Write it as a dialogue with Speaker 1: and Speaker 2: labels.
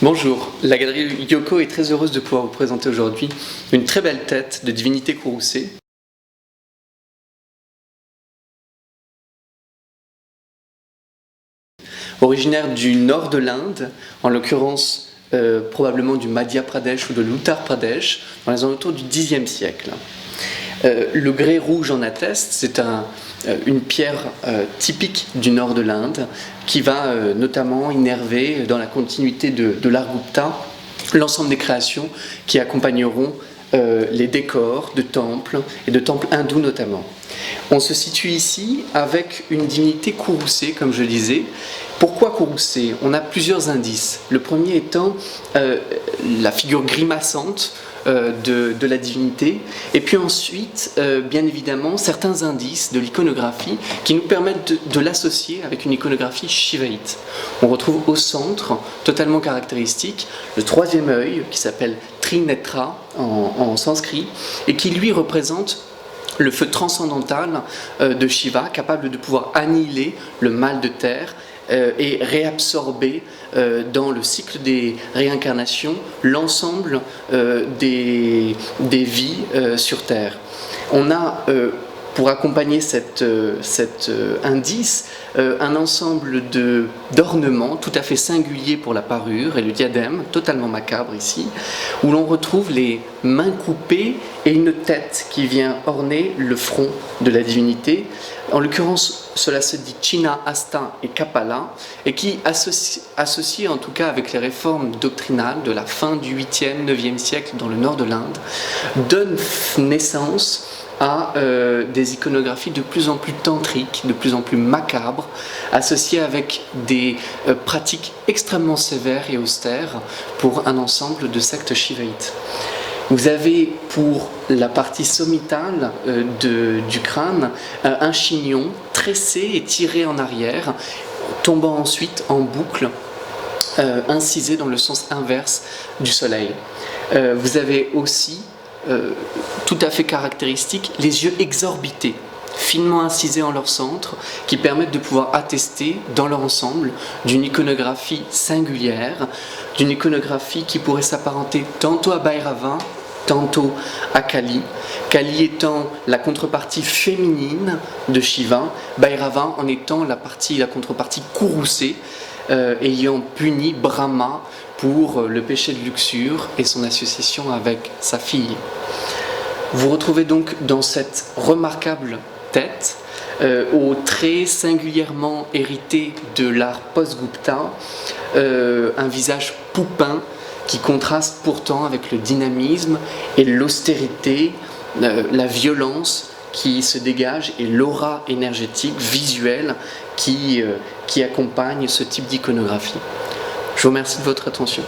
Speaker 1: Bonjour, la galerie Yoko est très heureuse de pouvoir vous présenter aujourd'hui une très belle tête de divinité courroucée. Originaire du nord de l'Inde, en l'occurrence probablement du Madhya Pradesh ou de l'Uttar Pradesh, dans les alentours du Xe siècle. Le grès rouge en atteste, c'est une pierre typique du nord de l'Inde qui va notamment innerver dans la continuité de l'art Gupta l'ensemble des créations qui accompagneront les décors de temples et de temples hindous notamment. On se situe ici avec une divinité courroucée, comme je le disais. Pourquoi courroucée? On a plusieurs indices. Le premier étant la figure grimaçante de la divinité, et puis ensuite, bien évidemment, certains indices de l'iconographie qui nous permettent de l'associer avec une iconographie shivaïte. On retrouve au centre, totalement caractéristique, le troisième œil qui s'appelle Trinetra en sanskrit, et qui lui représente le feu transcendantal de Shiva, capable de pouvoir annihiler le mal de terre et réabsorber dans le cycle des réincarnations l'ensemble des vies sur Terre. On a, pour accompagner cet indice, un ensemble d'ornements tout à fait singuliers pour la parure et le diadème, totalement macabre ici, où l'on retrouve les mains coupées et une tête qui vient orner le front de la divinité. En l'occurrence, cela se dit China, Asta et Kapala, et qui, associé en tout cas avec les réformes doctrinales de la fin du 8e, 9e siècle dans le nord de l'Inde, donne naissance à des iconographies de plus en plus tantriques, de plus en plus macabres, associées avec des pratiques extrêmement sévères et austères pour un ensemble de sectes shivaïtes. Vous avez pour la partie sommitale du crâne un chignon tressé et tiré en arrière, tombant ensuite en boucle, incisé dans le sens inverse du soleil. Vous avez aussi tout à fait caractéristique, les yeux exorbités, finement incisés en leur centre, qui permettent de pouvoir attester dans leur ensemble d'une iconographie singulière, d'une iconographie qui pourrait s'apparenter tantôt à Bhairava, tantôt à Kali, Kali étant la contrepartie féminine de Shiva, Bhairava en étant la contrepartie courroucée, ayant puni Brahma pour le péché de luxure et son association avec sa fille. Vous retrouvez donc dans cette remarquable tête, aux traits singulièrement hérités de l'art post-Gupta, un visage poupin qui contraste pourtant avec le dynamisme et l'austérité, la violence qui se dégage et l'aura énergétique, visuelle qui accompagne ce type d'iconographie. Je vous remercie de votre attention.